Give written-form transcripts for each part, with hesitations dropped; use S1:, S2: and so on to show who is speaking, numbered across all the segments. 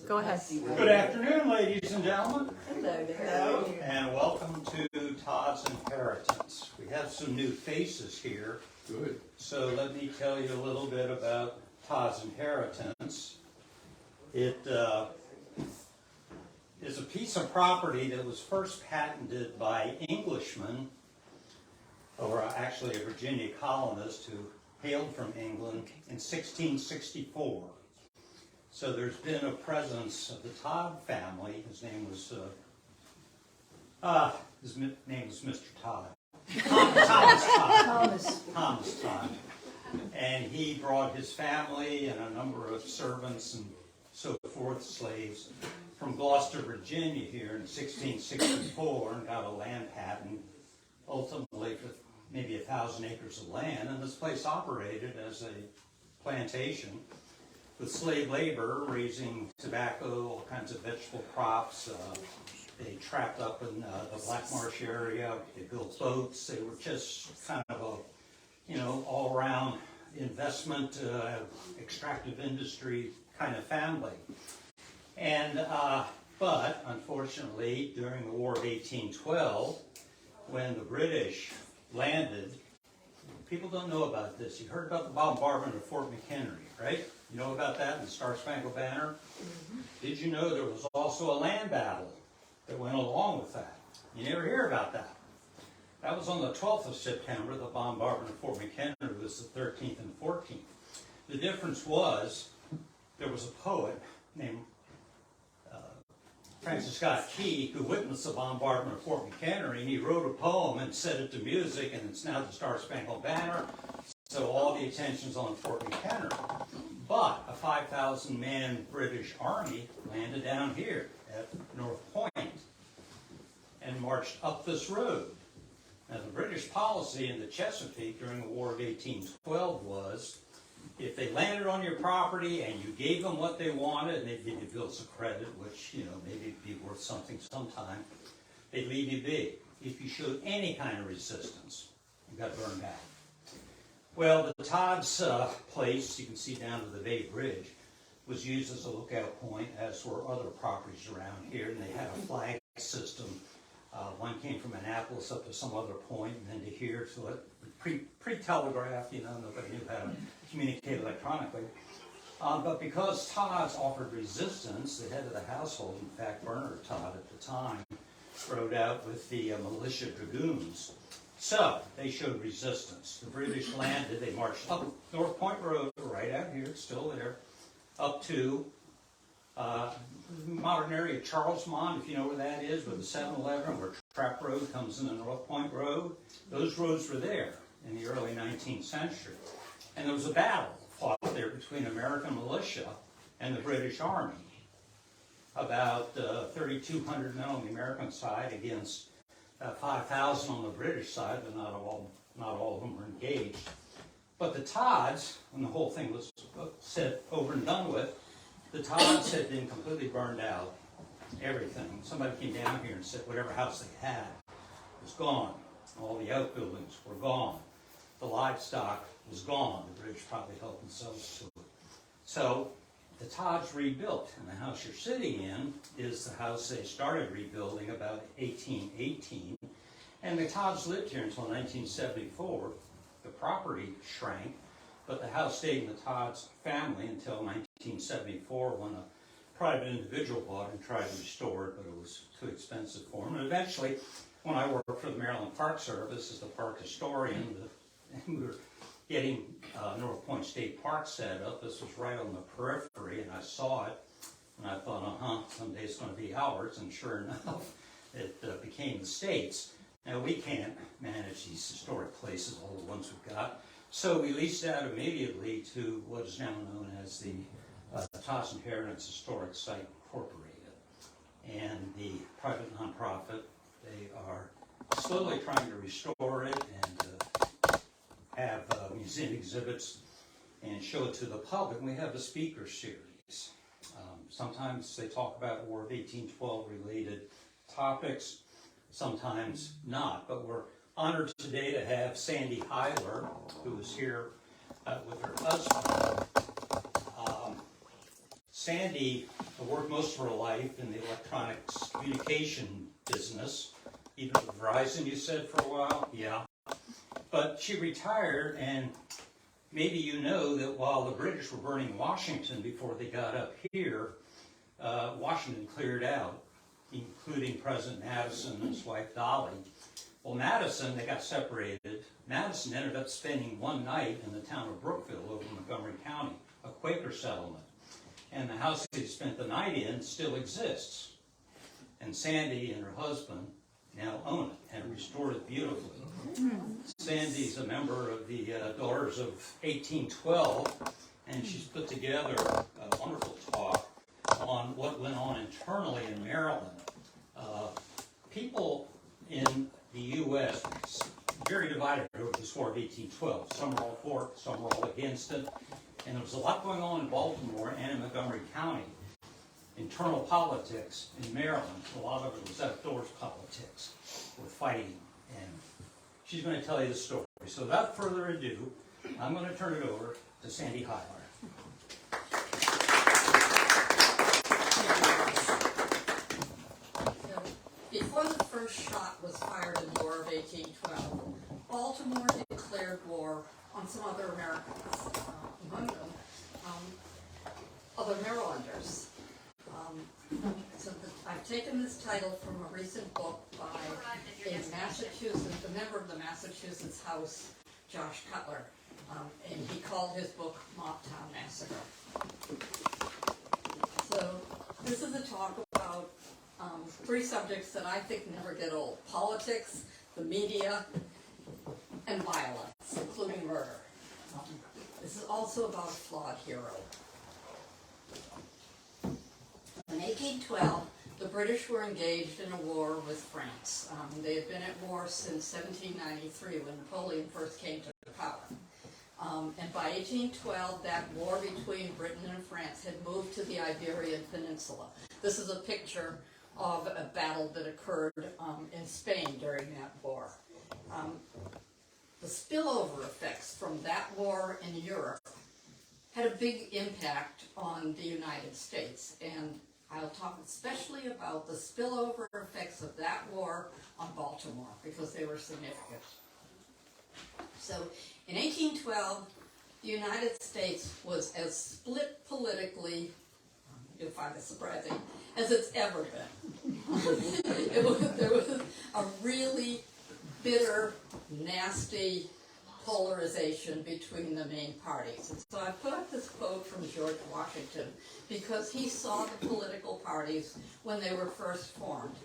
S1: Go ahead.
S2: Good afternoon, ladies and gentlemen.
S1: Hello.
S2: And welcome to Todd's Inheritance. We have some new faces here.
S3: Good.
S2: So let me tell you a little bit about Todd's Inheritance. It is a piece of property that was first patented by Englishmen, or actually a Virginia colonist who hailed from England in 1664. So there's been a presence of the Todd family. His name was Mr. Todd. Thomas Todd. And he brought his family and a number of servants and so forth, slaves, from Gloucester, Virginia here in 1664 and got a land patent, ultimately for maybe 1,000 acres of land. And this place operated as a plantation with slave labor, raising tobacco, all kinds of vegetable crops. They trapped up in the Black Marsh area. They built boats. They were just kind of a, all-around investment, extractive industry kind of family. And but unfortunately, during the War of 1812, when the British landed, people don't know about this. You heard about the bombardment of Fort McHenry, right? You know about that in the Star-Spangled Banner? Mm-hmm. Did you know there was also a land battle that went along with that? You never hear about that. That was on the 12th of September. The bombardment of Fort McHenry was the 13th and 14th. The difference was there was a poet named Francis Scott Key who witnessed the bombardment of Fort McHenry, and he wrote a poem and set it to music, and it's now the Star-Spangled Banner. So all the attention's on Fort McHenry. But a 5,000-man British army landed down here at North Point and marched up this road. Now, the British policy in the Chesapeake during the War of 1812 was, if they landed on your property and you gave them what they wanted, and they'd give you bills of credit, which, maybe it'd be worth something sometime, they'd leave you be. If you showed any kind of resistance, you got burned out. Well, the Todd's place, you can see down to the Bay Bridge, was used as a lookout point, as were other properties around here, and they had a flag system. One came from Annapolis up to some other point, and then to here, so it pre-telegraph, nobody knew how to communicate electronically. But because Todd's offered resistance, the head of the household, in fact, Bernard Todd at the time, rode out with the militia dragoons. So they showed resistance. The British landed. They marched up North Point Road, right out here, it's still there, up to the modern area of Charlesmont, if you know where that is, where the 7-Eleven, where Trap Road comes into North Point Road. Those roads were there in the early 19th century. And there was a battle fought there between American militia and the British Army. About 3,200 men on the American side against 5,000 on the British side, but not all of them were engaged. But the Todds, when the whole thing was said over and done with, the Todds had been completely burned out. Everything. Somebody came down here and said whatever house they had was gone. All the outbuildings were gone. The livestock was gone. The British probably helped themselves to it. So the Todds rebuilt, and the house you're sitting in is the house they started rebuilding about 1818. And the Todds lived here until 1974. The property shrank, but the house stayed in the Todds family until 1974, when a private individual bought it and tried to restore it, but it was too expensive for him. And eventually, when I worked for the Maryland Park Service as the park historian, we were getting North Point State Park set up. This was right on the periphery, and I saw it, and I thought, someday it's going to be ours, and sure enough, it became the state's. Now, we can't manage these historic places, all the ones we've got, so we leased out immediately to what is now known as the Todd's Inheritance Historic Site Incorporated. And the private nonprofit, they are slowly trying to restore it and have museum exhibits and show it to the public. And we have a speaker series. Sometimes they talk about War of 1812 related topics, sometimes not. But we're honored today to have Sandy Heiler, who is here with her husband. Sandy worked most of her life in the electronics communication business, even at Verizon, you said, for a while? Yeah. But she retired, and maybe you know that while the British were burning Washington before they got up here, Washington cleared out, including President Madison and his wife Dolly. Well, Madison, they got separated. Madison ended up spending one night in the town of Brookville over in Montgomery County, a Quaker settlement. And the house they spent the night in still exists. And Sandy and her husband now own it and restored it beautifully. Sandy's a member of the Daughters of 1812, and she's put together a wonderful talk on what went on internally in Maryland. People in the U.S. very divided over this War of 1812. Some were all for it, some were all against it. And there was a lot going on in Baltimore and in Montgomery County. Internal politics in Maryland, a lot of it was outdoors politics. We're fighting, and she's going to tell you the story. So without further ado, I'm going to turn it over to Sandy Heiler.
S1: Before the first shot was fired in the War of 1812, Baltimore declared war on some other Americans, among them other Marylanders. I've taken this title from a recent book by a member of the Massachusetts House, Josh Cutler, and he called his book Mobtown Massacre. So this is a talk about three subjects that I think never get old: politics, the media, and violence, including murder. This is also about a flawed hero. In 1812, the British were engaged in a war with France. They had been at war since 1793, when Napoleon first came to power. And by 1812, that war between Britain and France had moved to the Iberian Peninsula. This is a picture of a battle that occurred in Spain during that war. The spillover effects from that war in Europe had a big impact on the United States, and I'll talk especially about the spillover effects of that war on Baltimore, because they were significant. So, in 1812, the United States was as split politically, you'll find this surprising, as it's ever been. There was a really bitter, nasty polarization between the main parties. And so I put up this quote from George Washington because he saw the political parties when they were first formed.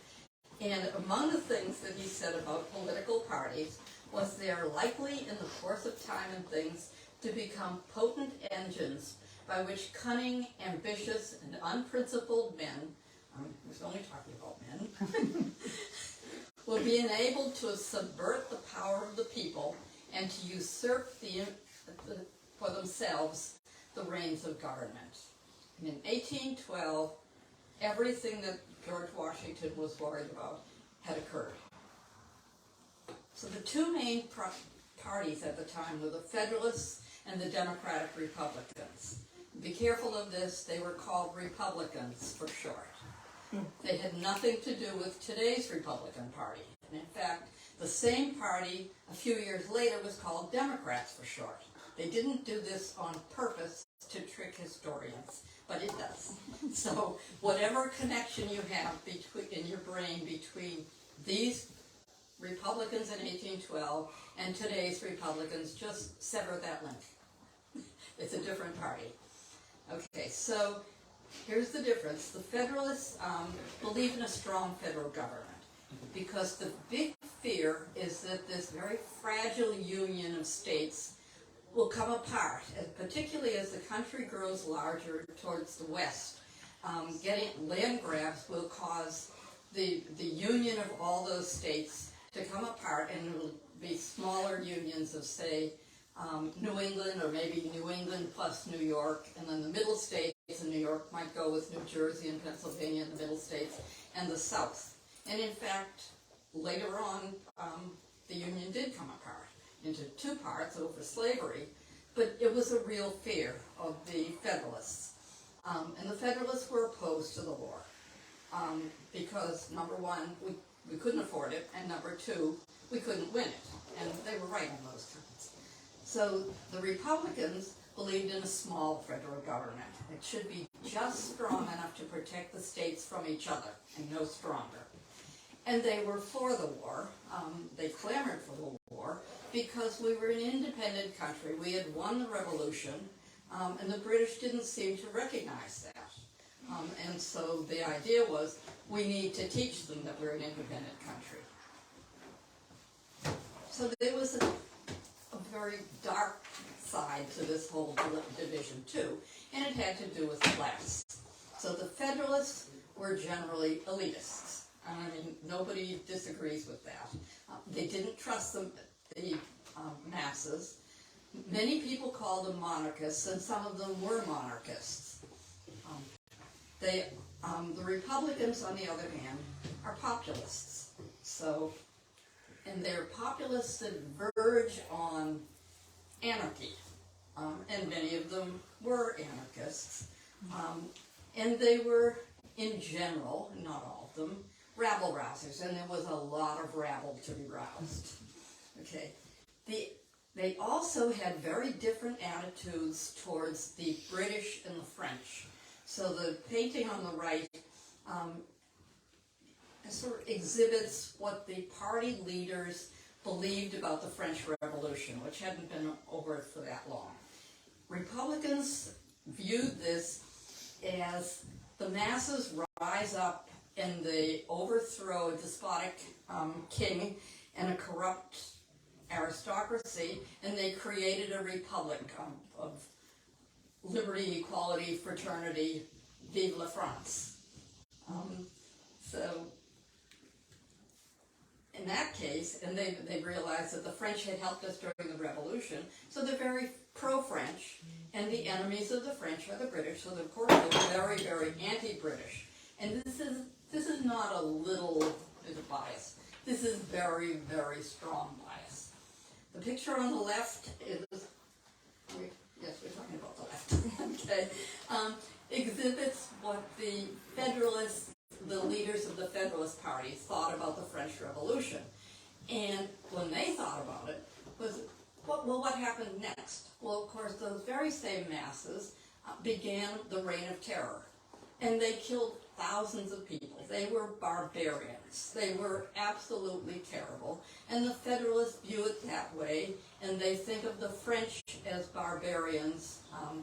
S1: And among the things that he said about political parties was they are likely in the course of time and things to become potent engines by which cunning, ambitious, and unprincipled men, he's only talking about men, will be enabled to subvert the power of the people and to usurp for themselves the reins of government. And in 1812, everything that George Washington was worried about had occurred. So the two main parties at the time were the Federalists and the Democratic Republicans. Be careful of this, they were called Republicans for short. They had nothing to do with today's Republican Party. And in fact, the same party a few years later was called Democrats for short. They didn't do this on purpose to trick historians, but it does. So whatever connection you have in your brain between these Republicans in 1812 and today's Republicans, just sever that link. It's a different party. Okay, so here's the difference. The Federalists believe in a strong federal government because the big fear is that this very fragile union of states will come apart, particularly as the country grows larger towards the west. Getting land grabs will cause the union of all those states to come apart, and it will be smaller unions of, say, New England, or maybe New England plus New York, and then the middle states, and New York might go with New Jersey and Pennsylvania in the middle states, and the South. And in fact, later on, the Union did come apart into two parts over slavery, but it was a real fear of the Federalists. And the Federalists were opposed to the war because, number one, we couldn't afford it, and number two, we couldn't win it. And they were right on those terms. So the Republicans believed in a small federal government. It should be just strong enough to protect the states from each other, and no stronger. And they were for the war. They clamored for the war because we were an independent country. We had won the revolution, and the British didn't seem to recognize that. And so the idea was, we need to teach them that we're an independent country. So there was a very dark side to this whole division too, and it had to do with class. So the Federalists were generally elitists. I mean, nobody disagrees with that. They didn't trust the masses. Many people called them monarchists, and some of them were monarchists. The Republicans, on the other hand, are populists. So, and they're populists that verge on anarchy, and many of them were anarchists. And they were, in general, not all of them, rabble-rousers, and there was a lot of rabble to be roused. Okay, they also had very different attitudes towards the British and the French. So the painting on the right sort of exhibits what the party leaders believed about the French Revolution, which hadn't been over for that long. Republicans viewed this as the masses rise up and they overthrow a despotic king and a corrupt aristocracy, and they created a republic of liberty, equality, fraternity, vive la France. So, in that case, and they realized that the French had helped us during the Revolution, so they're very pro-French, and the enemies of the French are the British, so of course they're very, very anti-British. And this is not a little bit of bias. This is very, very strong bias. The picture on the left is, yes, we're talking about the left, okay, exhibits what the Federalists, the leaders of the Federalist Party, thought about the French Revolution. And when they thought about it, was, what happened next? Well, of course, those very same masses began the Reign of Terror. And they killed thousands of people. They were barbarians. They were absolutely terrible. And the Federalists view it that way, and they think of the French as barbarians.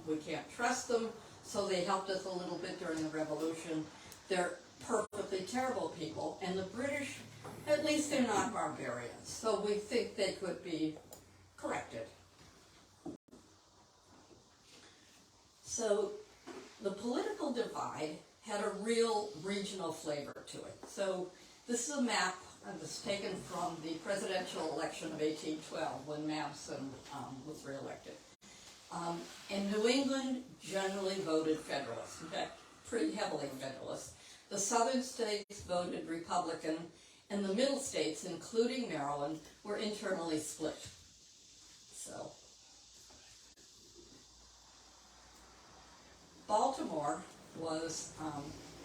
S1: We can't trust them, so they helped us a little bit during the Revolution. They're perfectly terrible people, and the British, at least they're not barbarians. So we think they could be corrected. So the political divide had a real regional flavor to it. So this is a map that was taken from the presidential election of 1812 when Madison was reelected. And New England generally voted Federalist, in fact, pretty heavily Federalist. The southern states voted Republican, and the middle states, including Maryland, were internally split. So Baltimore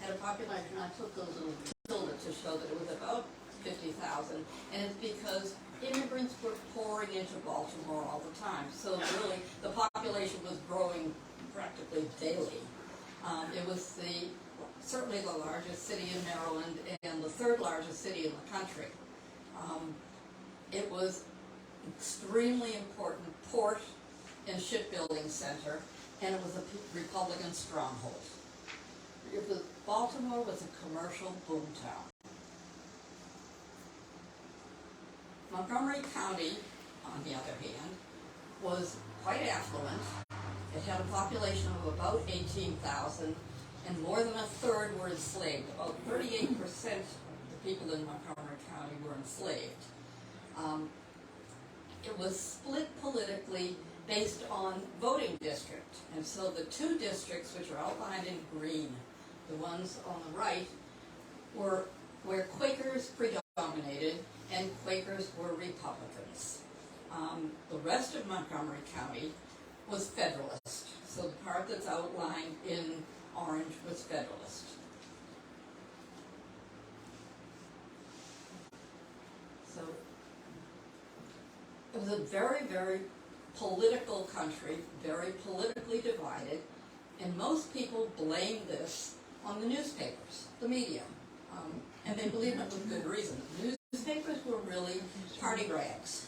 S1: had a population, I took a little tilde to show that it was about 50,000, and it's because immigrants were pouring into Baltimore all the time. So really, the population was growing practically daily. It was certainly the largest city in Maryland and the third largest city in the country. It was an extremely important port and shipbuilding center, and it was a Republican stronghold. Baltimore was a commercial boomtown. Montgomery County, on the other hand, was quite affluent. It had a population of about 18,000, and more than a third were enslaved. About 38% of the people in Montgomery County were enslaved. It was split politically based on voting district. And so the two districts, which are outlined in green, the ones on the right, were where Quakers predominated, and Quakers were Republicans. The rest of Montgomery County was Federalist. So the part that's outlined in orange was Federalist. So it was a very, very political country, very politically divided, and most people blame this on the newspapers, the media, and they believe it with good reason. Newspapers were really party rags.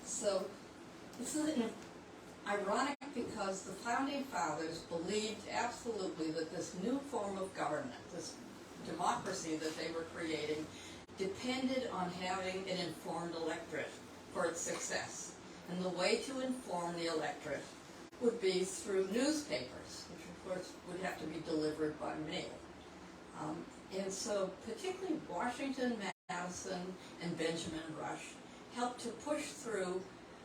S1: So this is ironic because the Founding Fathers believed absolutely that this new form of government, this democracy that they were creating, depended on having an informed electorate for its success. And the way to inform the electorate would be through newspapers, which of course would have to be delivered by mail. And so particularly Washington, Madison, and Benjamin Rush helped to push through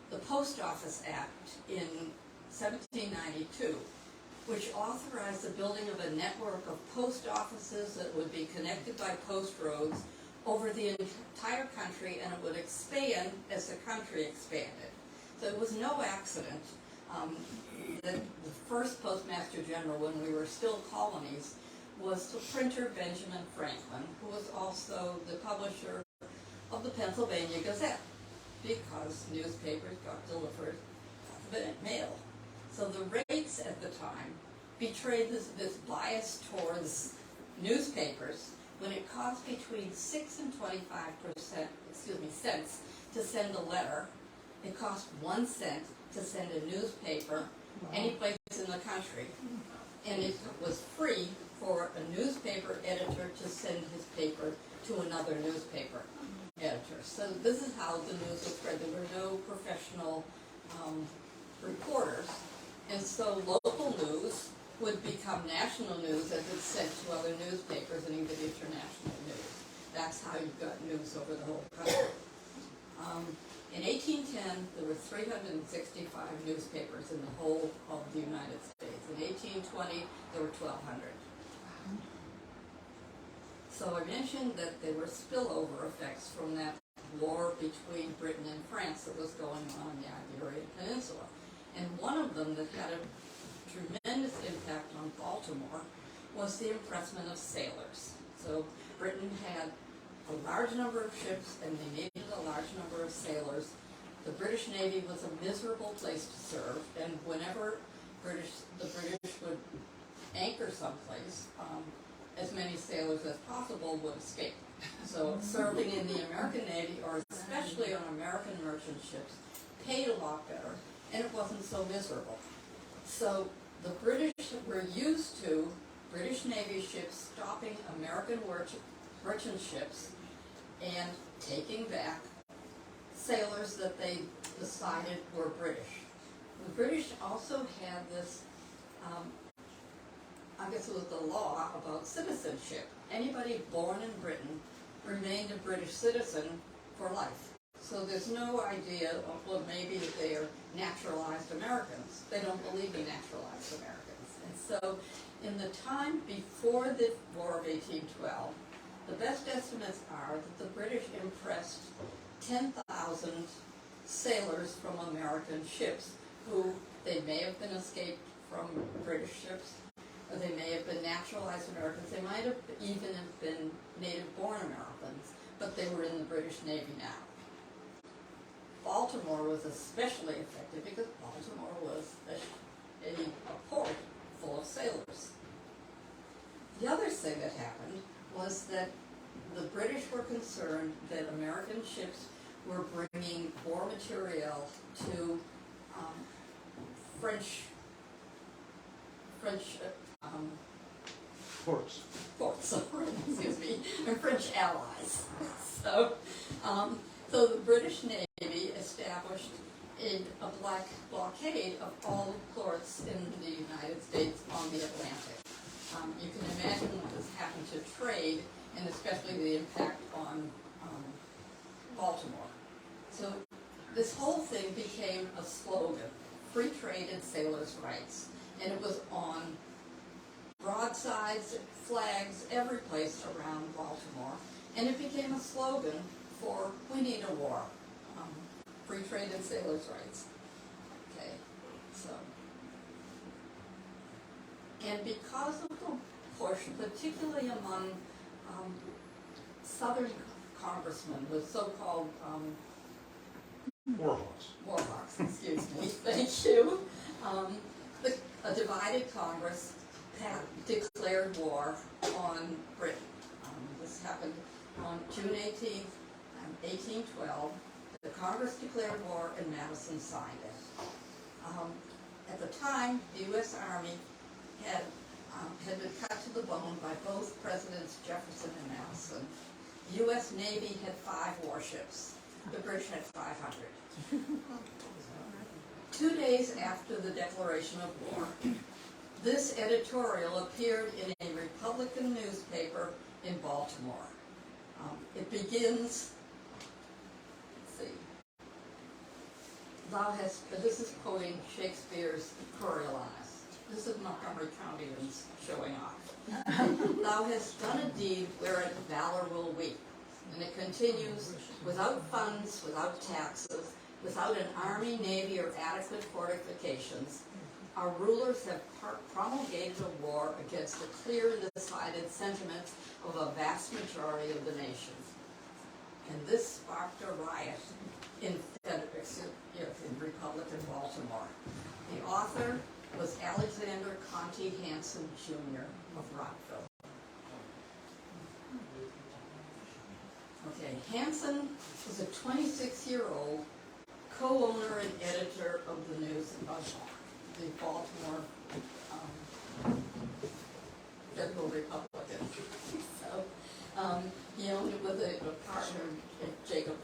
S1: the Post Office Act in 1792, which authorized the building of a network of post offices that would be connected by post roads over the entire country, and it would expand as the country expanded. So it was no accident that the first Postmaster General, when we were still colonies, was the printer Benjamin Franklin, who was also the publisher of the Pennsylvania Gazette, because newspapers got delivered via mail. So the rates at the time betrayed this bias towards newspapers. When it cost between 6 and 25% cents to send a letter, it cost 1 cent to send a newspaper any place in the country. And it was free for a newspaper editor to send his paper to another newspaper editor. So this is how the news was spread. There were no professional reporters. And so local news would become national news as it's sent to other newspapers and even international news. That's how you got news over the whole country. In 1810, there were 365 newspapers in the whole of the United States. In 1820, there were 1,200. So I mentioned that there were spillover effects from that war between Britain and France that was going on in the Iberian Peninsula. And one of them that had a tremendous impact on Baltimore was the impressment of sailors. So Britain had a large number of ships and they needed a large number of sailors. The British Navy was a miserable place to serve, and whenever the British would anchor someplace, as many sailors as possible would escape. So serving in the American Navy, or especially on American merchant ships, paid a lot better, and it wasn't so miserable. So the British were used to British Navy ships stopping American merchant ships and taking back sailors that they decided were British. The British also had this, I guess it was the law about citizenship. Anybody born in Britain remained a British citizen for life. So there's no idea of, well, maybe they are naturalized Americans. They don't believe in naturalized Americans. And so in the time before the War of 1812, the best estimates are that the British impressed 10,000 sailors from American ships who they may have been escaped from British ships, or they may have been naturalized Americans. They might have even have been native-born Americans, but they were in the British Navy now. Baltimore was especially affected because Baltimore was a port full of sailors. The other thing that happened was that the British were concerned that American ships were bringing war material to French ports, excuse me, and French allies. So the British Navy established a black blockade of all ports in the United States on the Atlantic. You can imagine what this happened to trade, and especially the impact on Baltimore. So this whole thing became a slogan, free trade and sailors' rights. And it was on broadsides, flags, every place around Baltimore. And it became a slogan for, we need a war. Free trade and sailors' rights. Okay, so And because of the push, particularly among Southern congressmen, the so-called Warhawks, excuse me, thank you. A divided Congress declared war on Britain. This happened on June 18th, 1812. The Congress declared war and Madison signed it. At the time, the U.S. Army had been cut to the bone by both Presidents Jefferson and Madison. The U.S. Navy had 5 warships. The British had 500. 2 days after the declaration of war, this editorial appeared in a Republican newspaper in Baltimore. It begins, let's see, this is quoting Shakespeare's Coriolanus. This is Montgomery Countyans showing off. Thou hast done a deed wherein valor will weep. And it continues, without funds, without taxes, without an army, navy, or adequate fortifications, our rulers have promulgated a war against the clear and decided sentiments of a vast majority of the nation. And this sparked a riot in Republican Baltimore. The author was Alexander Conte Hansen, Jr. of Rockville. Okay, Hansen was a 26-year-old co-owner and editor of the News of the Baltimore Federal Republican. So he owned it with a partner, Jacob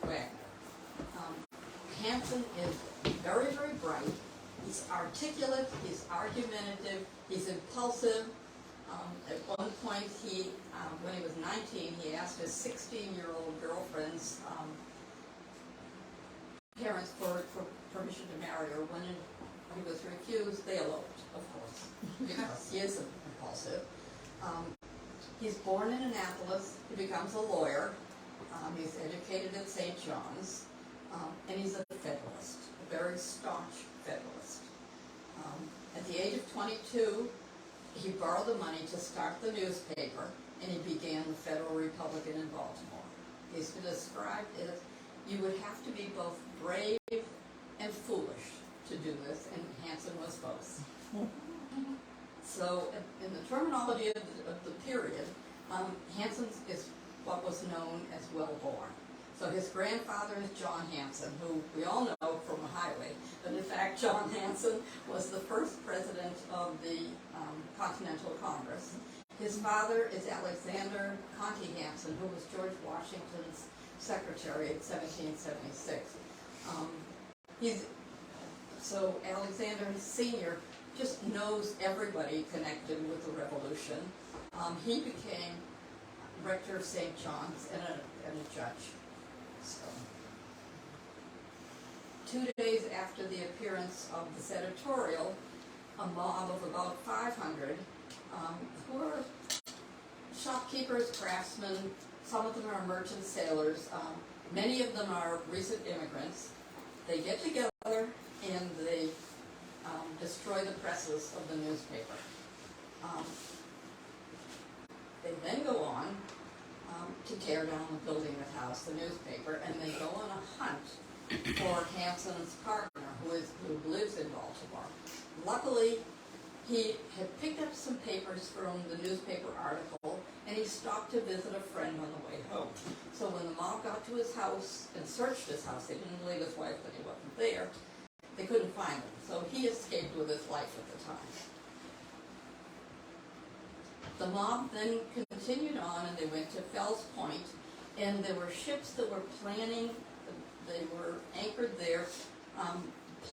S1: Wagner. Hansen is very, very bright. He's articulate, he's argumentative, he's impulsive. At one point, when he was 19, he asked his 16-year-old girlfriend's parents for permission to marry her. When he was refused, they eloped, of course, because he is impulsive. He's born in Annapolis. He becomes a lawyer. He's educated at St. John's, and he's a Federalist, a very staunch Federalist. At the age of 22, he borrowed the money to start the newspaper, and he began the Federal Republican in Baltimore. He's been described as, you would have to be both brave and foolish to do this, and Hansen was both. So, in the terminology of the period, Hansen is what was known as well-born. So his grandfather is John Hansen, who we all know from the highway, but in fact John Hansen was the first president of the Continental Congress. His father is Alexander Conte Hansen, who was George Washington's secretary in 1776. So Alexander Sr. just knows everybody connected with the Revolution. He became rector of St. John's and a judge. So, 2 days after the appearance of this editorial, a mob of about 500, who are shopkeepers, craftsmen, some of them are merchant sailors, many of them are recent immigrants. They get together and they destroy the presses of the newspaper. They then go on to tear down the building that housed the newspaper, and they go on a hunt for Hansen's partner, who lives in Baltimore. Luckily, he had picked up some papers from the newspaper article, and he stopped to visit a friend on the way home. So when the mob got to his house and searched his house, they didn't believe his wife, but he wasn't there. They couldn't find him, so he escaped with his life at the time. The mob then continued on, and they went to Fells Point, and there were ships that were planning, they were anchored there,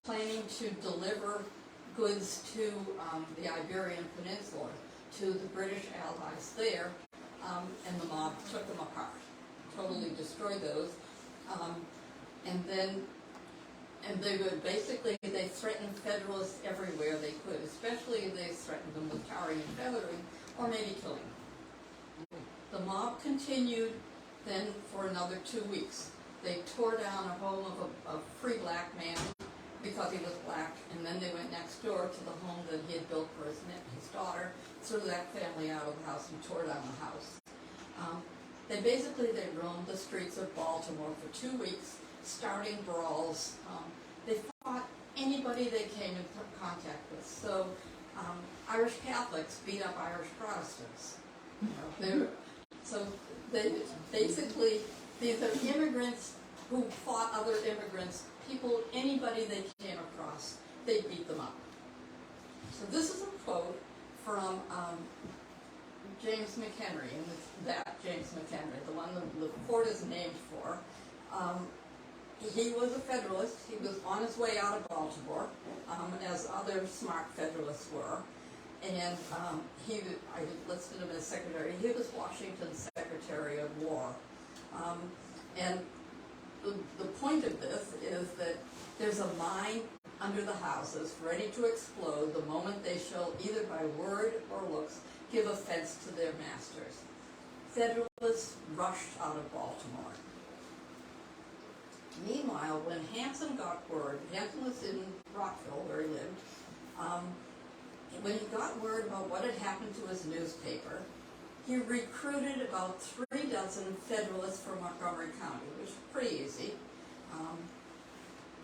S1: planning to deliver goods to the Iberian Peninsula, to the British allies there, and the mob took them apart, totally destroyed those, and they would basically, they threatened Federalists everywhere they could, especially they threatened them with tarring and feathering, or maybe killing them. The mob continued then for another 2 weeks. They tore down a home of a free black man because he was black, and then they went next door to the home that he had built for his daughter, threw that family out of the house and tore down the house. They roamed the streets of Baltimore for 2 weeks, starting brawls. They fought anybody they came in contact with. So Irish Catholics beat up Irish Protestants. Basically, these are immigrants who fought other immigrants, anybody they came across, they beat them up. So this is a quote from James McHenry, and that James McHenry, the one the fort is named for. He was a Federalist. He was on his way out of Baltimore, as other smart Federalists were. And I listed him as secretary. He was Washington's Secretary of War. And the point of this is that there's a mine under the houses ready to explode the moment they shall, either by word or looks, give offense to their masters. Federalists rushed out of Baltimore. Meanwhile, when Hanson got word, Hanson was in Rockville where he lived, when he got word about what had happened to his newspaper, he recruited about 3 dozen Federalists from Montgomery County, which was pretty easy.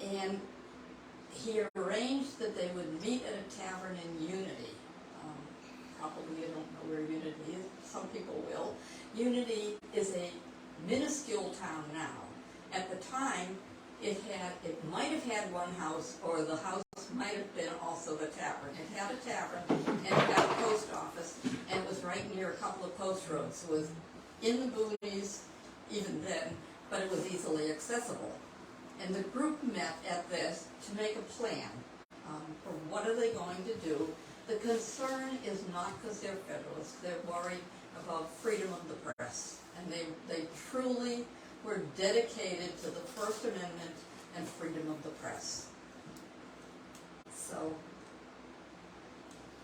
S1: And he arranged that they would meet at a tavern in Unity. Probably you don't know where Unity is. Some people will. Unity is a minuscule town now. At the time, it might have had one house, or the house might have been also the tavern. It had a tavern, and it had a post office, and it was right near a couple of post roads. It was in the boonies even then, but it was easily accessible. And the group met at this to make a plan for what are they going to do. The concern is not because they're Federalists. They're worried about freedom of the press. And they truly were dedicated to the First Amendment and freedom of the press. So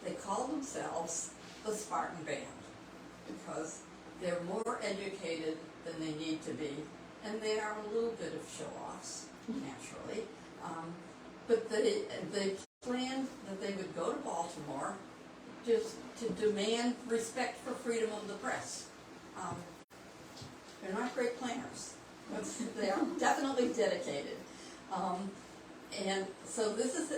S1: they call themselves the Spartan Band because they're more educated than they need to be, and they are a little bit of show-offs, naturally. But they planned that they would go to Baltimore just to demand respect for freedom of the press. They're not great planners, but they are definitely dedicated. And so this is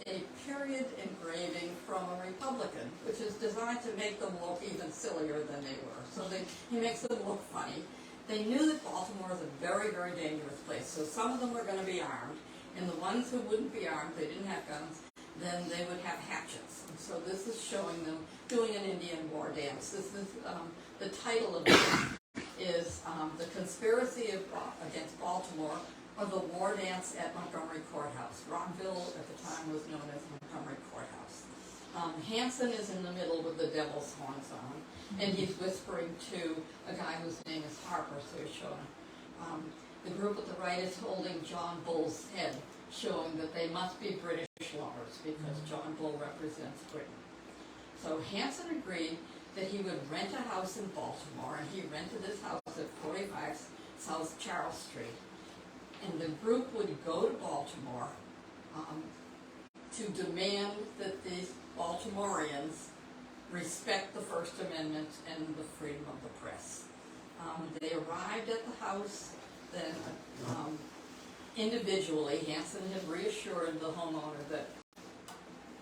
S1: a period engraving from a Republican, which is designed to make them look even sillier than they were. So he makes them look funny. They knew that Baltimore is a very, very dangerous place, so some of them were going to be armed, and the ones who wouldn't be armed, they didn't have guns, then they would have hatchets. And so this is showing them doing an Indian war dance. This is the title of this is The Conspiracy Against Baltimore, or the War Dance at Montgomery Courthouse. Rockville at the time was known as Montgomery Courthouse. Hanson is in the middle with the devil's horns on, and he's whispering to a guy whose name is Harper, so he's showing. The group at the right is holding John Bull's head, showing that they must be British lovers because John Bull represents Britain. So Hanson agreed that he would rent a house in Baltimore, and he rented this house at 45 South Charles Street. And the group would go to Baltimore to demand that these Baltimoreans respect the First Amendment and the freedom of the press. They arrived at the house, then individually, Hanson had reassured the homeowner that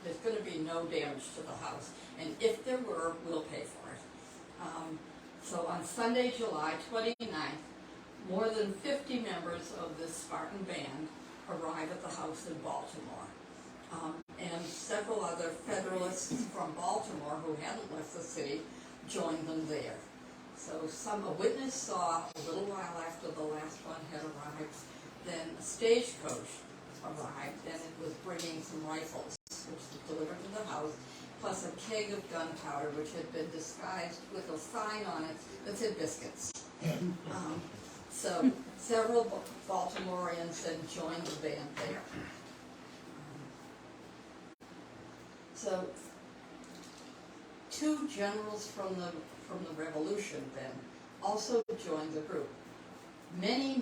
S1: there's going to be no damage to the house, and if there were, we'll pay for it. So on Sunday, July 29th, more than 50 members of this Spartan band arrive at the house in Baltimore. And several other Federalists from Baltimore who hadn't left the city joined them there. So a witness saw a little while after the last one had arrived, then a stagecoach arrived, and it was bringing some rifles, which was delivered to the house, plus a keg of gunpowder, which had been disguised with a sign on it that said biscuits. So several Baltimoreans then joined the band there. So 2 generals from the Revolution then also joined the group. Many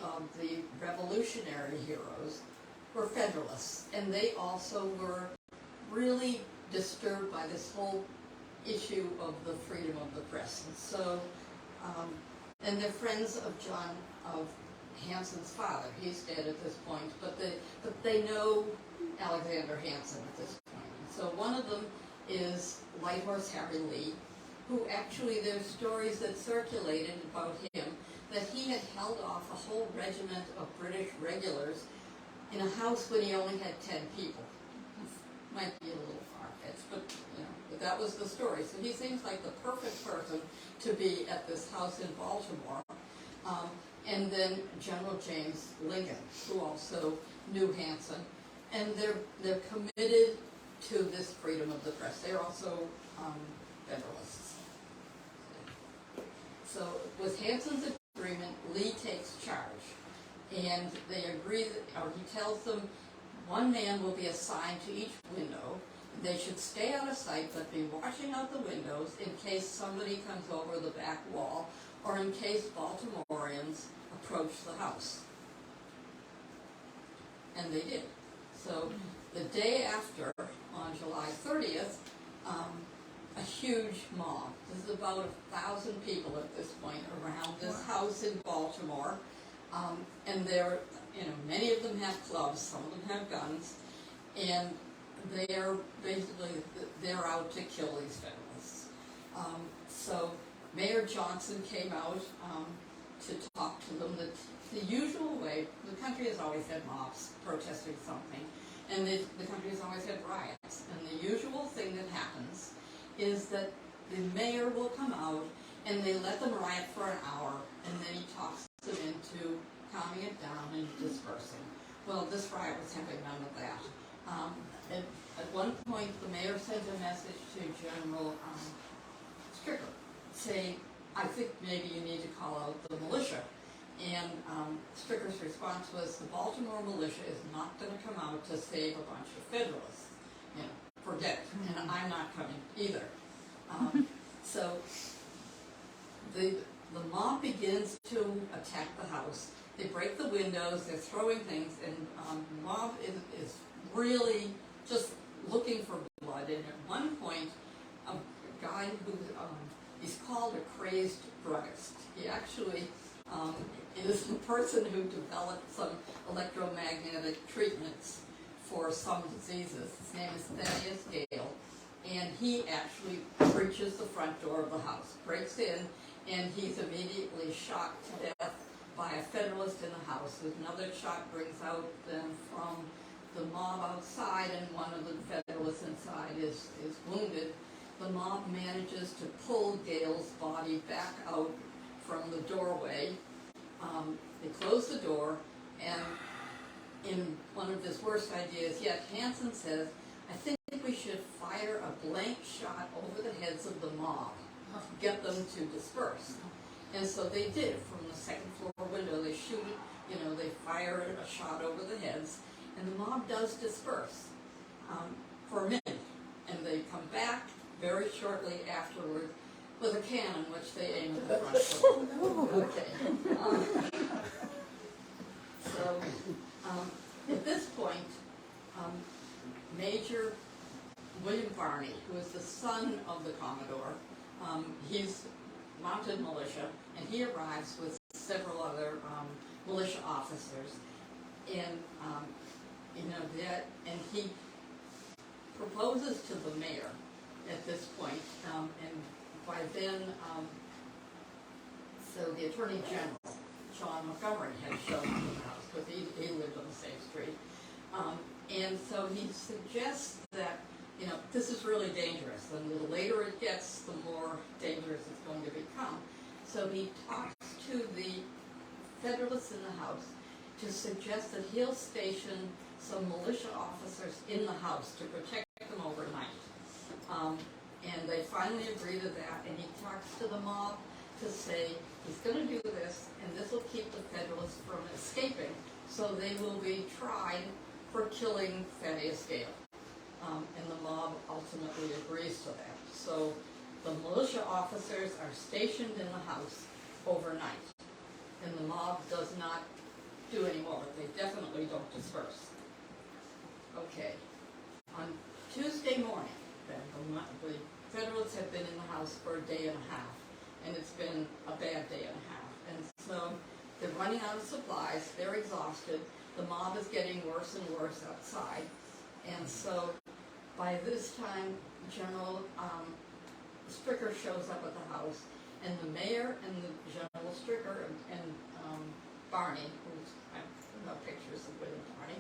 S1: of the Revolutionary heroes were Federalists, and they also were really disturbed by this whole issue of the freedom of the press. And so, and they're friends of John, of Hanson's father. He's dead at this point, but they know Alexander Hanson at this point. And so one of them is Light Horse Harry Lee, who actually, there's stories that circulated about him that he had held off a whole regiment of British regulars in a house when he only had 10 people. Might be a little far-fetched, but but that was the story. So he seems like the perfect person to be at this house in Baltimore. And then General James Lincoln, who also knew Hanson, and they're committed to this freedom of the press. They're also Federalists. So with Hanson's agreement, Lee takes charge, and they agree that, or he tells them, one man will be assigned to each window. They should stay out of sight, but be watching out the windows in case somebody comes over the back wall, or in case Baltimoreans approach the house. And they did. So the day after, on July 30th, a huge mob, this is about 1,000 people at this point, around this house in Baltimore. And they're, many of them have clubs, some of them have guns, and they're basically, they're out to kill these Federalists. So Mayor Johnson came out to talk to them. The usual way, the country has always had mobs protesting something, and the country has always had riots. And the usual thing that happens is that the mayor will come out and they let them riot for an hour, and then he talks them into calming it down and dispersing. Well, this riot was having none of that. At one point, the mayor sent a message to General Stricker saying, I think maybe you need to call out the militia. And Stricker's response was, the Baltimore militia is not going to come out to save a bunch of Federalists. Forget it. And I'm not coming either. So the mob begins to attack the house. They break the windows, they're throwing things, and the mob is really just looking for blood. And at one point, a guy who is called a crazed druggist. He actually is the person who developed some electromagnetic treatments for some diseases. His name is Thaddeus Gale, and he actually breaches the front door of the house, breaks in, and he's immediately shot to death by a Federalist in the house. Another shot brings out them from the mob outside, and one of the Federalists inside is wounded. The mob manages to pull Gale's body back out from the doorway. They close the door, and in one of his worst ideas yet, Hanson says, I think we should fire a blank shot over the heads of the mob, get them to disperse. And so they did. From the second floor window, they shoot it, they fire a shot over the heads, and the mob does disperse for a minute. And they come back very shortly afterward with a cannon, which they aim at the front door. Okay. So at this point, Major William Barney, who is the son of the Commodore, he's mounted militia, and he arrives with several other militia officers, and and he proposes to the mayor at this point, and by then, so the Attorney General, John Montgomery, had shown up to the house, because he lived on the same street, and so he suggests that this is really dangerous, and the later it gets, the more dangerous it's going to become. So he talks to the Federalists in the house to suggest that he'll station some militia officers in the house to protect them overnight. And they finally agree to that, and he talks to the mob to say he's going to do this, and this will keep the Federalists from escaping, so they will be tried for killing Thaddeus Gale. And the mob ultimately agrees to that. So the militia officers are stationed in the house overnight, and the mob does not do any more. They definitely don't disperse. Okay, on Tuesday morning, then, the Federalists have been in the house for a day and a half, and it's been a bad day and a half. And so they're running out of supplies, they're exhausted, the mob is getting worse and worse outside. And so by this time, General Stricker shows up at the house, and the mayor and the General Stricker and Barney, who's, I have no pictures of William Barney,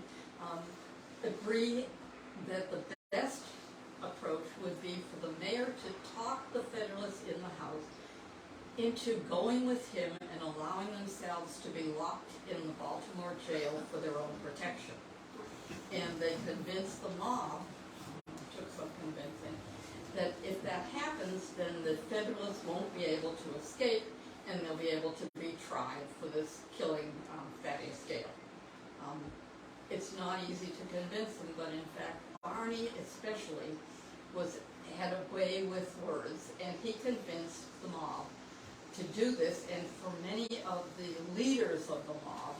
S1: agree that the best approach would be for the mayor to talk the Federalists in the house into going with him and allowing themselves to be locked in the Baltimore jail for their own protection. And they convinced the mob, took some convincing, that if that happens, then the Federalists won't be able to escape, and they'll be able to be tried for this killing Thaddeus Gale. It's not easy to convince them, but in fact, Barney especially had a way with words, and he convinced the mob to do this, and for many of the leaders of the mob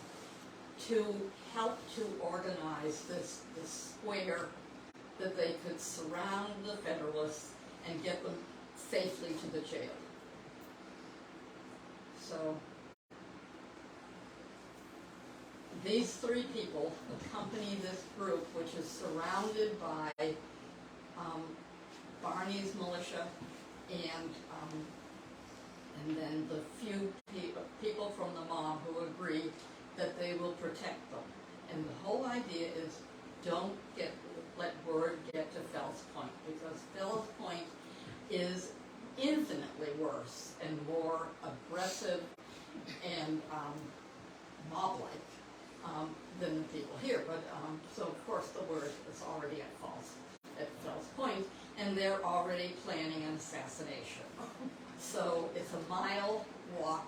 S1: to help to organize this square that they could surround the Federalists and get them safely to the jail. So these three people accompany this group, which is surrounded by Barney's militia and then the few people from the mob who agree that they will protect them. And the whole idea is don't let word get to Fells Point, because Fells Point is infinitely worse and more aggressive and mob-like than the people here. But so of course the word is already at Fells Point, and they're already planning an assassination. So it's a mile walk.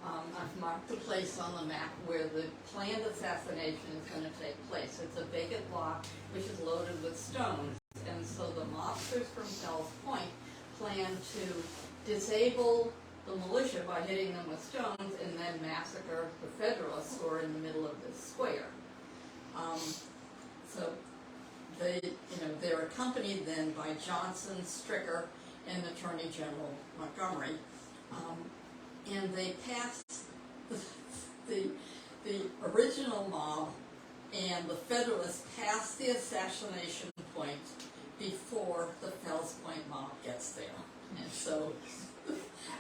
S1: I've marked the place on the map where the planned assassination is going to take place. It's a vacant lot which is loaded with stones, and so the mobsters from Fells Point plan to disable the militia by hitting them with stones and then massacre the Federalists who are in the middle of this square. So they're accompanied then by Johnson, Stricker, and Attorney General Montgomery, and they pass the original mob and the Federalists pass the assassination point before the Fells Point mob gets there, and so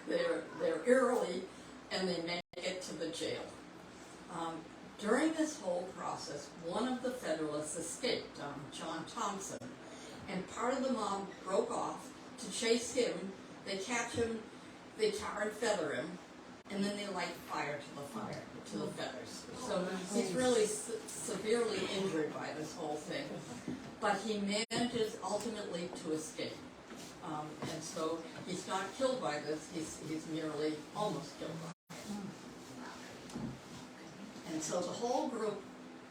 S1: they're early and they make it to the jail. During this whole process, one of the Federalists escaped, John Thompson, and part of the mob broke off to chase him. They catch him, they tar and feather him, and then they light fire to the feathers. So he's really severely injured by this whole thing, but he manages ultimately to escape. And so he's not killed by this, he's merely almost killed by it. And so the whole group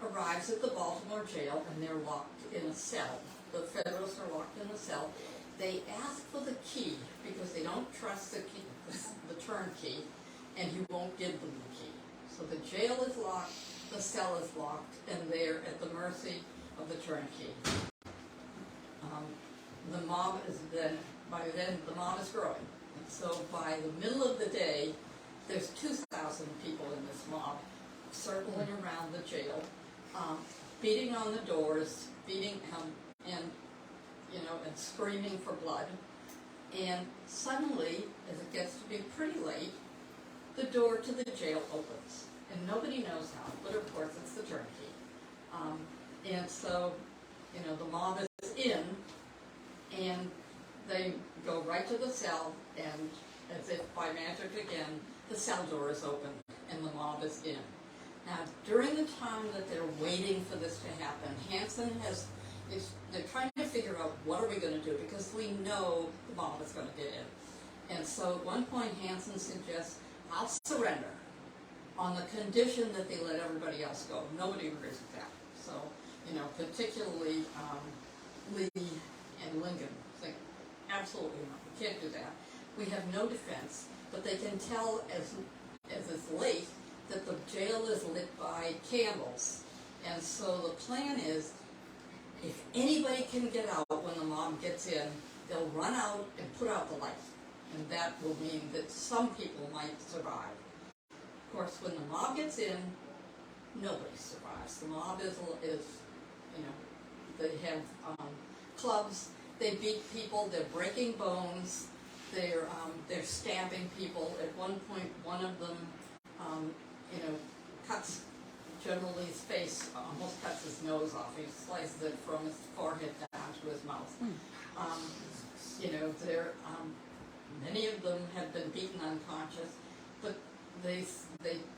S1: arrives at the Baltimore jail, and they're locked in a cell. The Federalists are locked in a cell. They ask for the key because they don't trust the key, the turnkey, and he won't give them the key. So the jail is locked, the cell is locked, and they're at the mercy of the turnkey. The mob is by then the mob is growing. And so by the middle of the day, there's 2,000 people in this mob circling around the jail, beating on the doors, beating and screaming for blood. And suddenly, as it gets to be pretty late, the door to the jail opens, and nobody knows how, but of course it's the turnkey. And so, the mob is in, and they go right to the cell, and as if by magic again, the cell door is open, and the mob is in. Now, during the time that they're waiting for this to happen, Hanson they're trying to figure out what are we going to do, because we know the mob is going to get in. And so at one point, Hanson suggests, I'll surrender on the condition that they let everybody else go. Nobody agrees with that. So, particularly Lee and Lincoln think, absolutely not, we can't do that. We have no defense, but they can tell as it's late that the jail is lit by candles. And so the plan is, if anybody can get out when the mob gets in, they'll run out and put out the light. And that will mean that some people might survive. Of course, when the mob gets in, nobody survives. The mob is you know, they have clubs, they beat people, they're breaking bones, they're stabbing people. At one point, one of them, you know, cuts General Lee's face, almost cuts his nose off. He slices it from his forehead down to his mouth. You know, many of them have been beaten unconscious, but they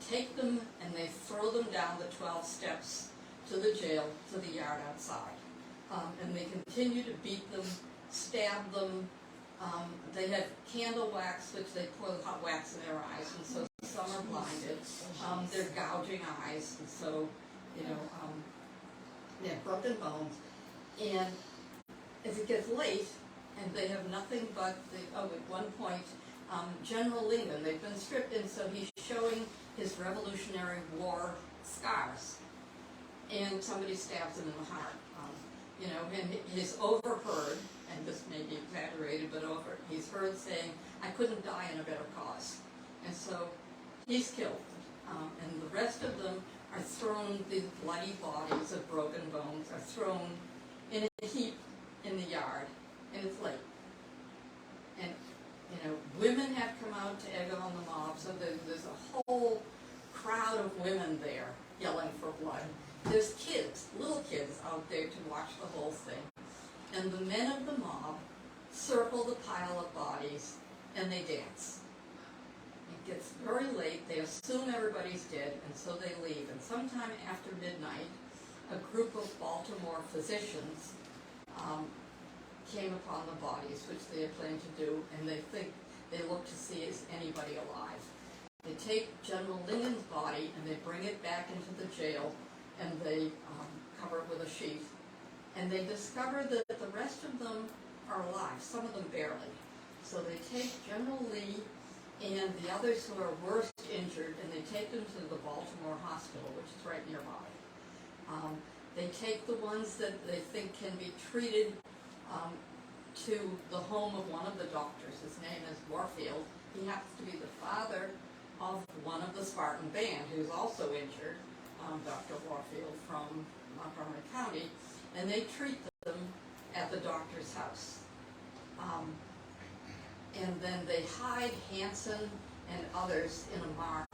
S1: take them and they throw them down the 12 steps to the jail, to the yard outside. And they continue to beat them, stab them. They have candle wax, which they pour the hot wax in their eyes, and so some are blinded. They're gouging eyes, and so, you know, they have broken bones. And as it gets late, and they have nothing but at one point, General Lincoln, they've been stripped, and so he's showing his Revolutionary War scars. And somebody stabs him in the heart. You know, and he's overheard, and this may be exaggerated, but he's heard saying, "I couldn't die in a better cause." And so he's killed. And the rest of them are thrown, these bloody bodies of broken bones are thrown in a heap in the yard, and it's late. And, you know, women have come out to egg on the mob, so there's a whole crowd of women there yelling for blood. There's kids, little kids out there to watch the whole thing. And the men of the mob circle the pile of bodies and they dance. It gets very late, they assume everybody's dead, and so they leave. And sometime after midnight, a group of Baltimore physicians came upon the bodies, which they had planned to do, and they look to see is anybody alive. They take General Lincoln's body and they bring it back into the jail, and they cover it with a sheet. And they discover that the rest of them are alive, some of them barely. So they take General Lee and the others who are worst injured, and they take them to the Baltimore hospital, which is right nearby. They take the ones that they think can be treated to the home of one of the doctors. His name is Warfield. He happens to be the father of one of the Spartan band, who's also injured, Dr. Warfield from Montgomery County, and they treat them at the doctor's house. And then they hide Hanson and others in a marsh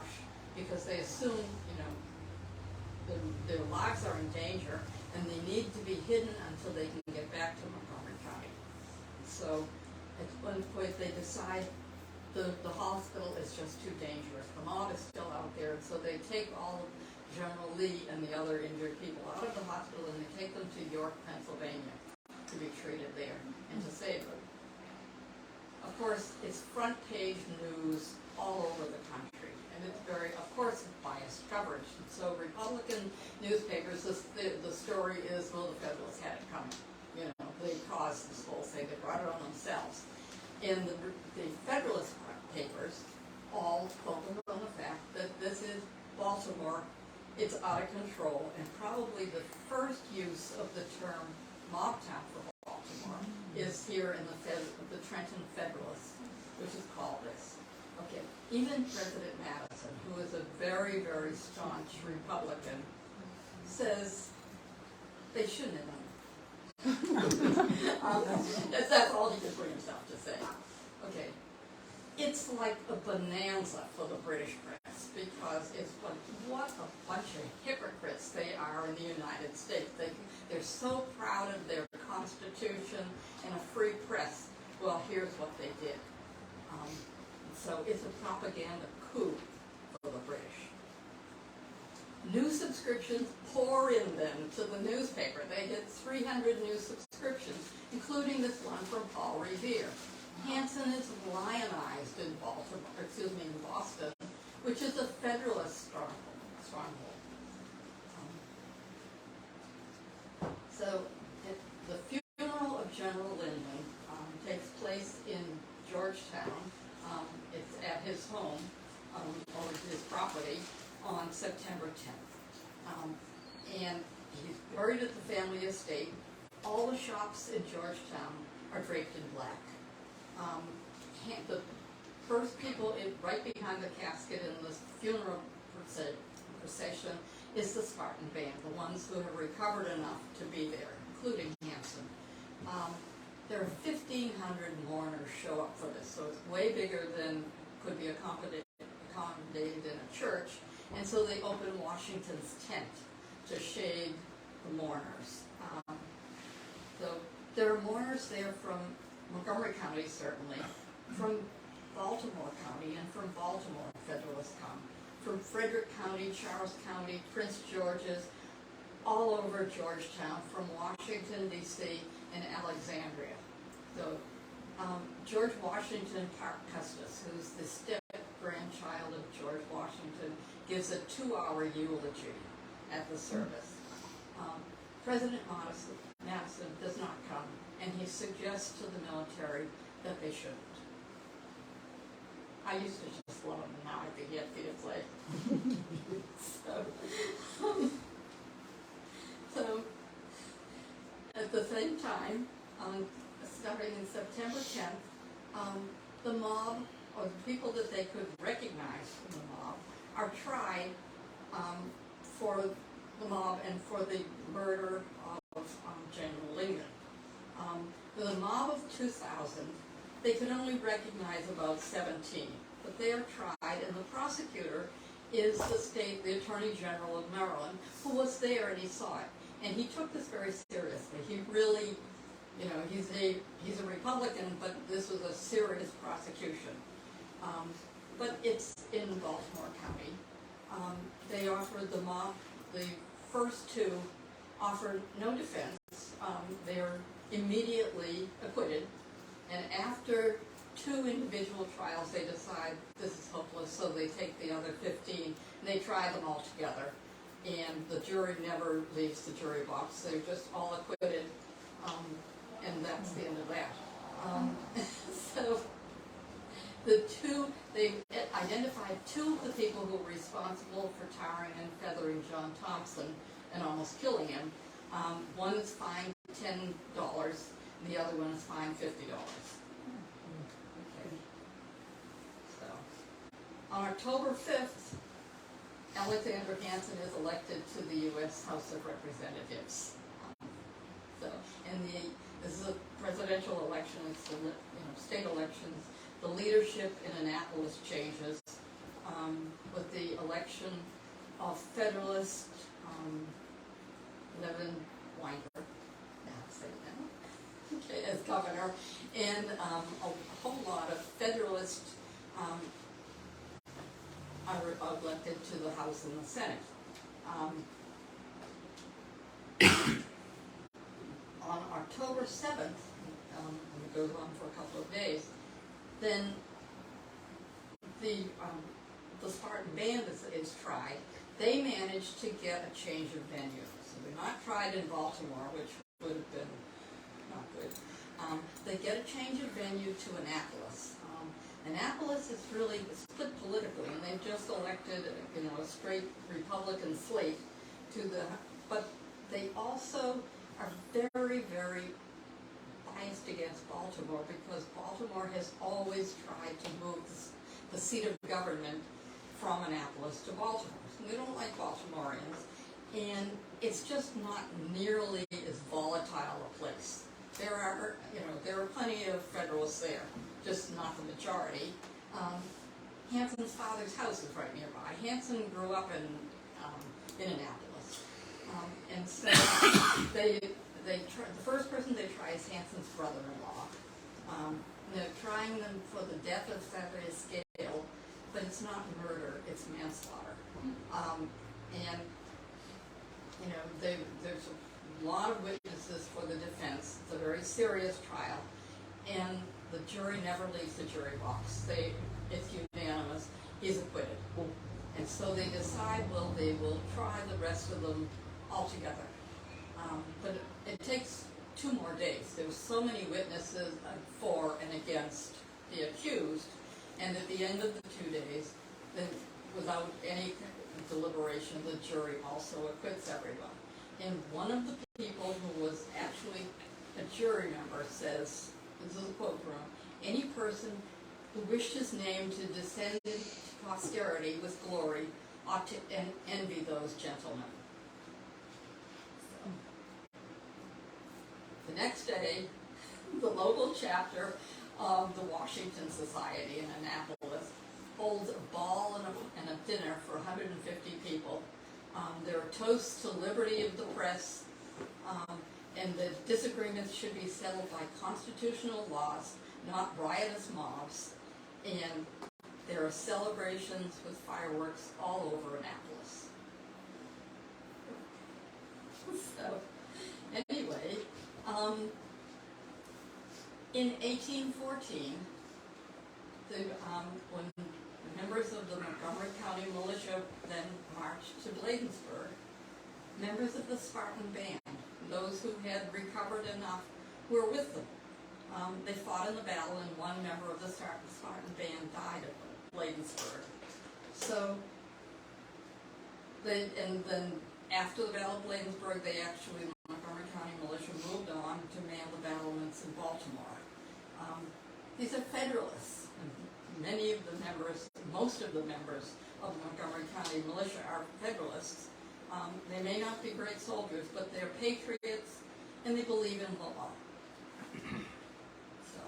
S1: because they assume, you know, their lives are in danger and they need to be hidden until they can get back to Montgomery County. So at one point they decide the hospital is just too dangerous. The mob is still out there, and so they take all of General Lee and the other injured people out of the hospital and they take them to York, Pennsylvania to be treated there and to save them. Of course, it's front page news all over the country, and it's very, of course, biased coverage. And so Republican newspapers, the story is, well, the Federalists had it coming. You know, they caused this whole thing. They brought it on themselves. And the Federalist papers all focus on the fact that this is Baltimore. It's out of control, and probably the first use of the term Mobtown for Baltimore is here in the Trenton Federalist, which is called this. Okay, even President Madison, who is a very, very staunch Republican, says they shouldn't have done it. That's all he could bring himself to say. Okay, it's like a bonanza for the British press because it's what a bunch of hypocrites they are in the United States. They're so proud of their Constitution and a free press. Well, here's what they did. So it's a propaganda coup for the British. New subscriptions pour in then to the newspaper. They get 300 new subscriptions, including this one from Paul Revere. Hanson is lionized in Boston, which is a Federalist stronghold. So the funeral of General Lyndon takes place in Georgetown. It's at his home, or his property, on September 10th. And he's buried at the family estate. all the shops in Georgetown are draped in black. The first people right behind the casket in the funeral procession is the Spartan band, the ones who have recovered enough to be there, including Hanson. There are 1,500 mourners show up for this, so it's way bigger than could be accommodated in a church. And so they open Washington's tent to shade the mourners. So there are mourners there from Montgomery County, certainly, from Baltimore County, and from Baltimore Federalist County, from Frederick County, Charles County, Prince George's, all over Georgetown, from Washington, D.C., and Alexandria. So George Washington Parke Custis, who's the step-grandchild of George Washington, gives a 2-hour eulogy at the service. President Madison does not come, and he suggests to the military that they shouldn't. I used to just love him, and now I think he had to play. So, at the same time, starting in September 10th, the mob, or the people that they could recognize from the mob, are tried for the mob and for the murder of General Lincoln. The mob of 2,000, they could only recognize about 17, but they are tried, and the prosecutor is the Attorney General of Maryland, who was there and he saw it. And he took this very seriously. He really, he's a Republican, but this was a serious prosecution. But it's in Baltimore County. They offered the mob, the first two offered no defense. They're immediately acquitted. And after 2 individual trials, they decide this is hopeless, so they take the other 15 and they try them all together. And the jury never leaves the jury box. They're just all acquitted, and that's the end of that. So they identified 2 of the people who were responsible for tarring and feathering John Thompson and almost killing him. One is fined $10, and the other one is fined $50. Okay. So, on October 5th, Alexander Hanson is elected to the U.S. House of Representatives. This is a presidential election. It's state elections. The leadership in Annapolis changes with the election of Federalist Levin Winder, as governor, and a whole lot of Federalists are elected to the House and the Senate. On October 7th, it goes on for a couple of days, then the Spartan band is tried. They managed to get a change of venue. So they're not tried in Baltimore, which would have been not good. They get a change of venue to Annapolis. Annapolis is really split politically, and they've just elected, a straight Republican slate but they also are very, very biased against Baltimore, because Baltimore has always tried to move the seat of government from Annapolis to Baltimore. So they don't like Baltimoreans, and it's just not nearly as volatile a place. There are plenty of Federalists there, just not the majority. Hanson's father's house is right nearby. Hanson grew up in Annapolis, and so the first person they try is Hanson's brother-in-law. They're trying them for the death of Thaddeus Gale, but it's not murder; it's manslaughter. There's a lot of witnesses for the defense. It's a very serious trial, and the jury never leaves the jury box. It's unanimous. He's acquitted. And so they decide, they will try the rest of them all together. But it takes 2 more days. There were so many witnesses for and against the accused, and at the end of the 2 days, then without any deliberation, the jury also acquits everyone. And one of the people who was actually a jury member says, this is a quote from him, "Any person who wished his name to descend to posterity with glory ought to envy those gentlemen." So, the next day, the local chapter of the Washington Society in Annapolis holds a ball and a dinner for 150 people. There are toasts to liberty of the press, and the disagreements should be settled by constitutional laws, not riotous mobs. And there are celebrations with fireworks all over Annapolis. So, anyway, in 1814, when members of the Montgomery County militia then marched to Bladensburg, members of the Spartan band, those who had recovered enough, were with them. They fought in the battle, and one member of the Spartan band died at Bladensburg. So, and then after the Battle of Bladensburg, they actually, the Montgomery County militia, moved on to man the battlements in Baltimore. These are Federalists. Many of the members, most of the members of the Montgomery County militia are Federalists. They may not be great soldiers, but they're patriots, and they believe in the law. So,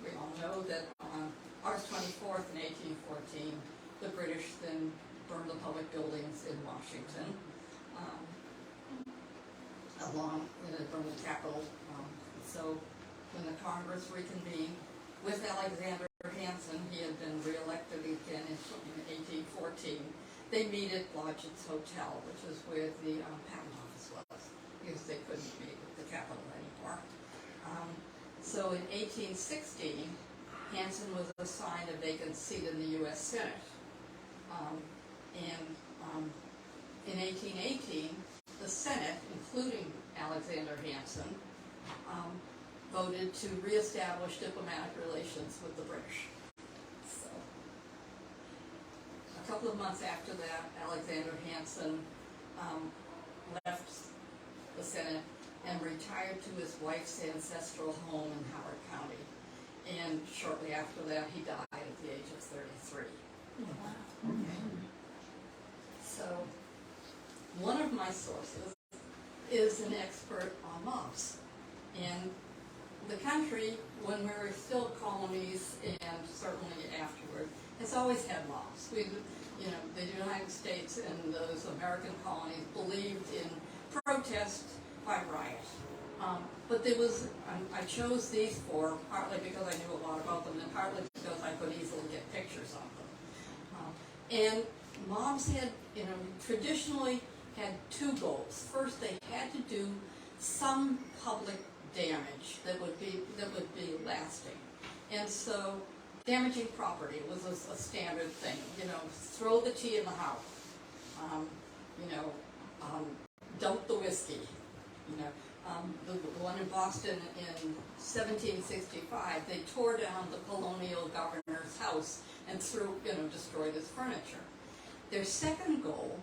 S1: we all know that on August 24th in 1814, the British then burned the public buildings in Washington, they burned the Capitol. So when the Congress reconvened with Alexander Hanson, he had been reelected again in 1814. They meet at Blodgett's Hotel, which is where the patent office was, because they couldn't meet at the Capitol anymore. So in 1816, Hanson was assigned a vacant seat in the U.S. Senate. In 1818, the Senate, including Alexander Hanson, voted to reestablish diplomatic relations with the British. So, a couple of months after that, Alexander Hanson left the Senate and retired to his wife's ancestral home in Howard County. And shortly after that, he died at the age of 33. Wow. So, one of my sources is an expert on mobs. And the country, when we were still colonies, and certainly afterward, has always had mobs. The United States and those American colonies believed in protest by riot. But there was, I chose these four, partly because I knew a lot about them, and partly because I could easily get pictures of them. And mobs had, traditionally had two goals. First, they had to do some public damage that would be lasting. And so, damaging property was a standard thing. Throw the tea in the house. Dump the whiskey. The one in Boston in 1765, they tore down the colonial governor's house and destroyed his furniture. Their second goal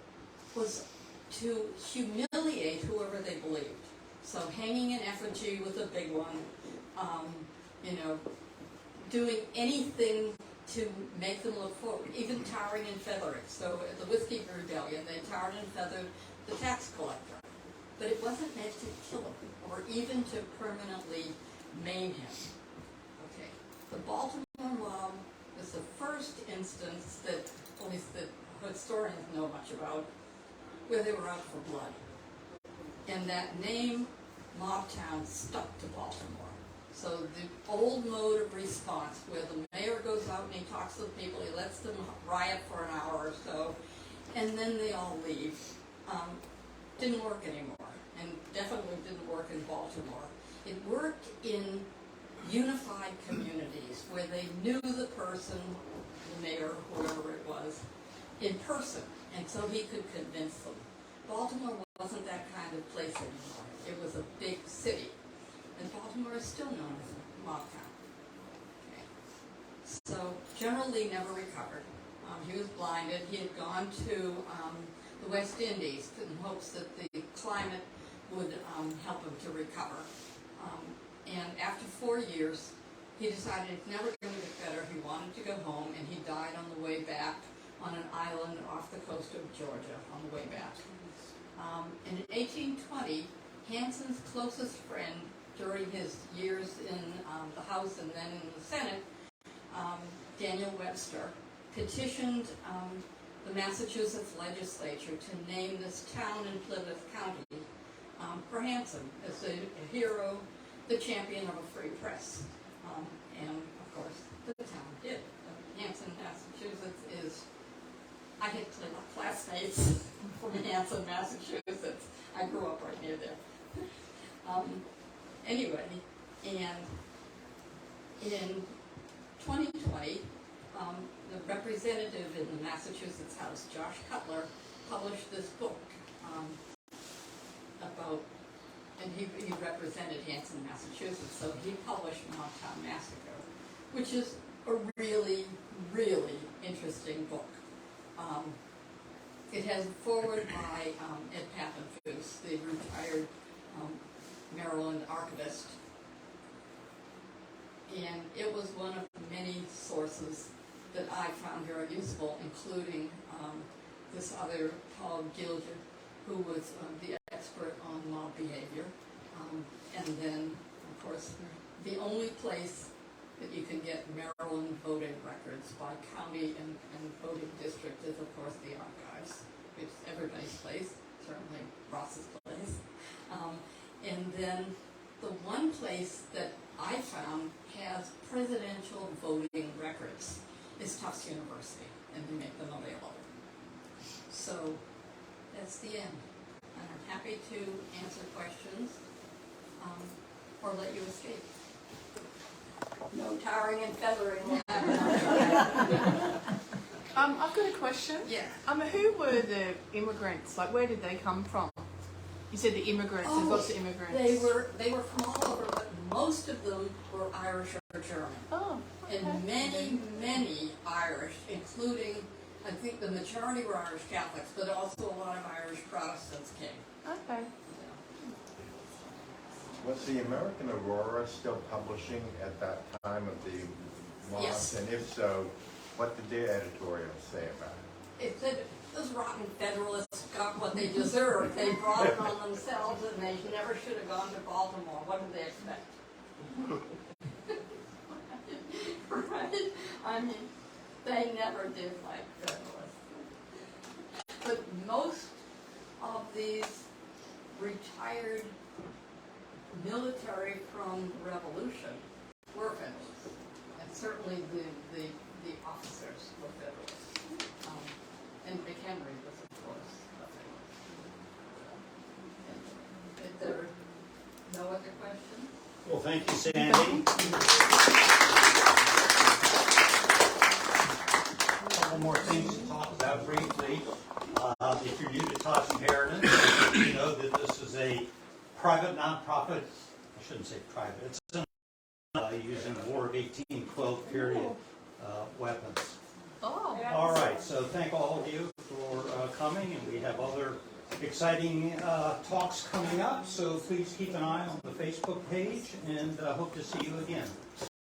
S1: was to humiliate whoever they believed. So hanging an effigy with a big one, doing anything to make them look forward, even tarring and feathering. So at the Whiskey Rebellion, they tarred and feathered the tax collector. But it wasn't meant to kill him, or even to permanently maim him. Okay, the Baltimore mob is the first instance that, at least that historians know much about, where they were out for blood. And that name, Mobtown, stuck to Baltimore. So the old mode of response, where the mayor goes out and he talks to the people, he lets them riot for an hour or so, and then they all leave, didn't work anymore. And definitely didn't work in Baltimore. It worked in unified communities where they knew the person, the mayor, whoever it was, in person, and so he could convince them. Baltimore wasn't that kind of place anymore. It was a big city, and Baltimore is still known as Mobtown. Okay. So General Lee never recovered. He was blinded. He had gone to the West Indies in hopes that the climate would help him to recover. And after 4 years, he decided it's never going to get better. He wanted to go home, and he died on the way back on an island off the coast of Georgia on the way back. And in 1820, Hanson's closest friend during his years in the House and then in the Senate, Daniel Webster, petitioned the Massachusetts legislature to name this town in Plymouth County for Hanson as a hero, the champion of a free press. And of course, the town did. Hanson, Massachusetts is, I had classmates from Hanson, Massachusetts. I grew up right near there. Anyway, and in 2020, the representative in the Massachusetts House, Josh Cutler, published this book about, and he represented Hanson, Massachusetts, so he published Mobtown Massacre, which is a really, really interesting book. It has a foreword by Ed Pappenfuss, the retired Maryland archivist, and it was one of many sources that I found very useful, including this other, Paul Gilger, who was the expert on mob behavior. And then, of course, the only place that you can get Maryland voting records by county and voting district is, of course, the archives. It's everybody's place, certainly Ross's place. And then the one place that I found has presidential voting records is Tufts University, and they make them available. So that's the end. And I'm happy to answer questions or let you escape. No tarring and feathering.
S3: I've got a question.
S1: Yeah.
S3: Who were the immigrants? Like, where did they come from? You said the immigrants. There's lots of immigrants.
S1: They were from all over, but most of them were Irish or German.
S3: Oh. Okay.
S1: And many Irish, including, I think the majority were Irish Catholics, but also a lot of Irish Protestants came.
S3: Okay.
S4: Was the American Aurora still publishing at that time of the loss?
S1: Yes.
S4: And if so, what did their editorial say about it?
S1: It said those rotten Federalists got what they deserved. They brought it on themselves, and they never should have gone to Baltimore. What did they expect? Right? I mean, they never did like Federalists. But most of these retired military from the Revolution were Federalists, and certainly the officers were Federalists. And McHenry was, of course, a Federalist. If there are no other questions?
S2: Well, thank you, Sandy. A couple more things to talk about briefly. If you're new to Tots and Heritage, you know that this is a private nonprofit. I shouldn't say private. It's using War of 1812 period weapons.
S3: Oh.
S2: All right, so thank all of you for coming, and we have other exciting talks coming up, so please keep an eye on the Facebook page, and hope to see you again.